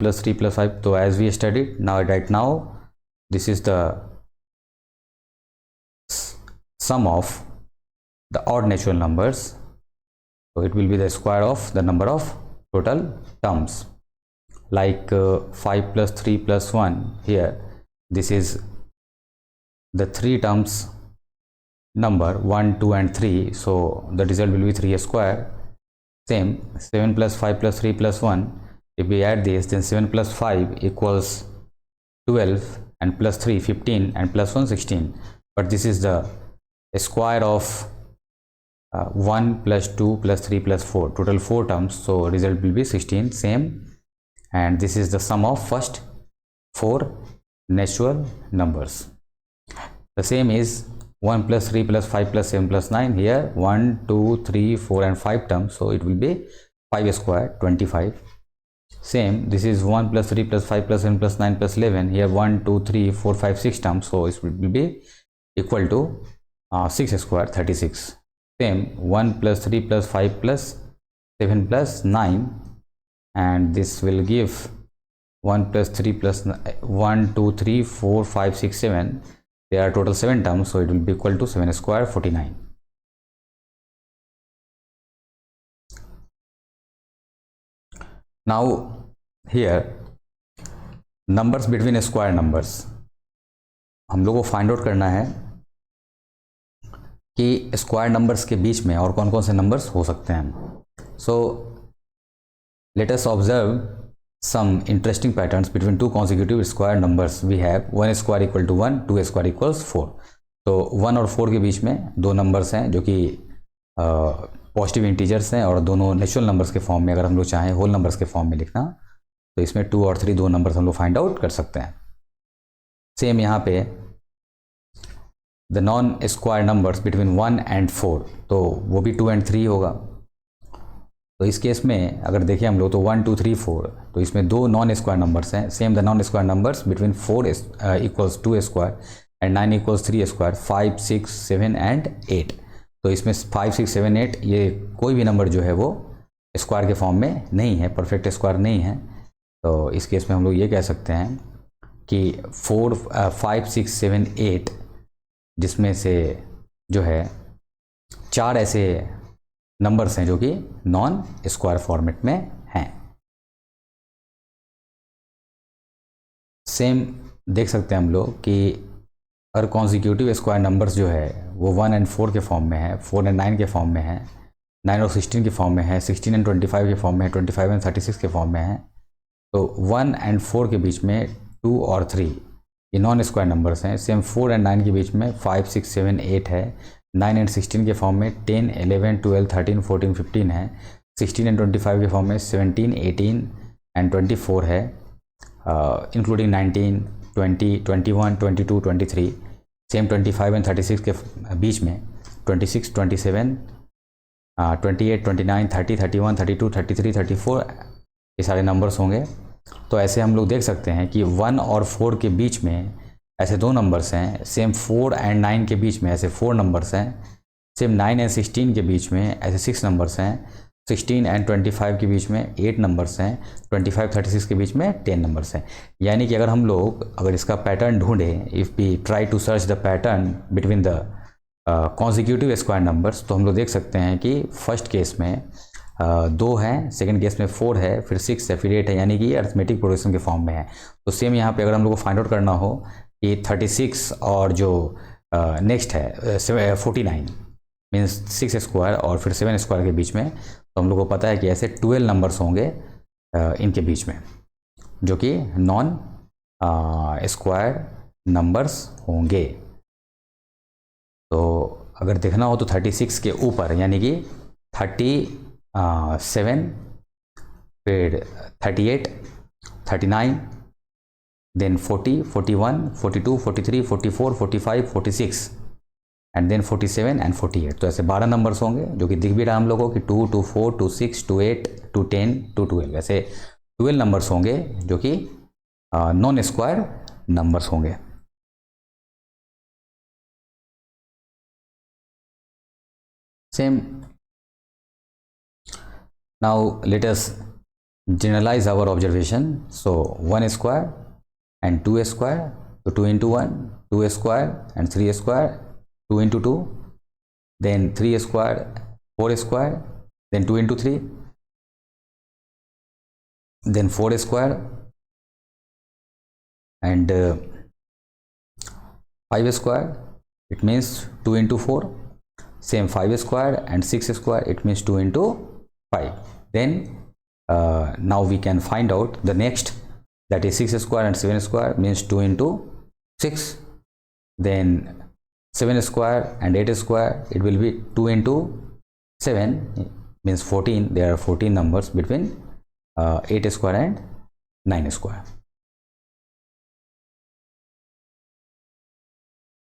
plus 3 plus 5. So as we studied, now right now this is the sum of the odd natural numbers. So it will be the square of the number of total terms, like 5 plus 3 plus 1. Here this is the three terms number 1, 2 and 3, so the result will be 3 square. Same 7 plus 5 plus 3 plus 1, if we add this, then 7 plus 5 equals 12 and plus 3 15 and plus 1 16, but this is the square of 1 plus 2 plus 3 plus 4, total 4 terms, so result will be 16. Same, and this is the sum of first 4 natural numbers. The same is 1 plus 3 plus 5 plus 7 plus 9. Here 1, 2, 3, 4 and 5 terms, so it will be 5 square 25. Same, this is 1 plus 3 plus 5 plus 7 plus 9 plus 11. Here 1, 2, 3, 4, 5, 6 terms, so it will be equal to 6 square 36. Same, 1 plus 3 plus 5 plus 7 plus 9, and this will give 1 plus 3 plus 1, 2, 3, 4, 5, 6, 7. There are total 7 terms, so it will be equal to 7 square 49. Now here numbers between square numbers, हम लोग को find out करना है कि square numbers के बीच में और कौन कौन से नंबर्स हो सकते हैं. So let us observe some interesting patterns between two consecutive square numbers. We have 1 square equal to 1, 2 square equals 4. तो 1 और 4 के बीच में दो नंबर्स हैं जो कि पॉजिटिव इंटीजर्स हैं और दोनों नेचुरल नंबर्स के फॉर्म में, अगर हम लोग चाहें होल नंबर्स के फॉर्म में लिखना, तो इसमें 2 और 3 दो नंबर्स हम लोग फाइंड आउट कर सकते हैं. सेम यहाँ पे the non square numbers between 1 and 4, तो वो भी 2 एंड 3 होगा. तो इस केस में अगर देखें हम लोग तो 1, 2, 3, 4, तो इसमें दो नॉन स्क्वायर नंबर्स हैं. Same the non square numbers between 4 equals 2 square and 9 equals 3 square, 5, 6, 7 and 8. तो इसमें 5, 6, 7, 8 ये कोई भी नंबर जो है वो स्क्वायर के फॉर्म में नहीं है, परफेक्ट स्क्वायर नहीं है. तो इस केस में हम लोग ये कह सकते हैं कि 4, 5, 6, 7, 8 जिसमें से जो है 4 ऐसे नंबर्स हैं जो कि नॉन स्क्वायर फॉर्मेट में हैं. सेम देख सकते हैं हम लोग कि अगर कॉन्जिक्यूटिव स्क्वायर नंबर्स जो है वो 1 एंड 4 के फॉर्म में है, 4 एंड 9 के फॉर्म में है, 9 और 16 के फॉर्म में है, 16 एंड 25 के फॉर्म में है, 25 एंड 36 के फॉर्म में है. तो 1 एंड 4 के बीच में 2 और 3 ये नॉन स्क्वायर नंबर्स हैं. सेम 4 एंड 9 के बीच में 5, 6, 7, 8 है. 9 एंड 16 के फॉर्म में 10, 11, 12, 13, 14, 15 है. 16 एंड 25 के फॉर्म में 17, 18 एंड 24 है, इंक्लूडिंग 19, 20, 21, 22, 23. सेम 25 एंड 36 के बीच में 26, 27, 28, 29, 30, 31, 32, 33, 34 ये सारे नंबर्स होंगे. तो ऐसे हम लोग देख सकते हैं कि 1 और 4 के बीच में ऐसे दो नंबर्स हैं. सेम 4 एंड 9 के बीच में ऐसे 4 नंबर्स हैं. सेम 9 एंड 16 के बीच में ऐसे 6 नंबर्स हैं. 16 एंड 25 के बीच में 8 नंबर्स हैं. 25, 36 के बीच में 10 नंबर्स हैं. यानी कि अगर इसका पैटर्न ढूंढें, if we try to search the pattern between the consecutive square numbers, तो हम लोग देख सकते हैं कि फर्स्ट केस में 2 हैं, सेकंड केस में 4 है, फिर 6 है, फिर 8 है, यानी कि अरिथमेटिक प्रोग्रेशन के फॉर्म में है. तो सेम यहाँ पे अगर हम लोग को फाइंड आउट करना हो कि 36 और जो नेक्स्ट है 49 मीन्स 6 स्क्वायर और फिर 7 स्क्वायर के बीच में, तो हम लोग को पता है कि ऐसे 12 नंबर्स होंगे इनके बीच में जो कि नॉन स्क्वायर नंबर्स होंगे. तो अगर देखना हो तो 36 के ऊपर यानी कि 37, फिर 38, 39, then 40, 41, 42, 43, 44, 45, 46 एंड देन 47 एंड 48. तो ऐसे 12 नंबर्स होंगे जो कि दिख भी रहा हम लोगों को कि 2, 2, 4, 2, 6, 2, 8, 2, 10, 2, 12 ऐसे 12 नंबर्स होंगे जो कि नॉन स्क्वायर नंबर्स होंगे. Same now let us generalize our observation. So 1 square and 2 square, so 2 into 1, 2 square and 3 square, 2 into 2, then 3 square, 4 square, then 2 into 3, then 4 square and 5 square, it means 2 into 4, same 5 square and 6 square, it means 2 into 5. Then now we can find out the next, that is 6 square and 7 square means 2 into 6, then 7 square and 8 square, it will be 2 into 7 means 14. There are 14 numbers between 8 square and 9 square.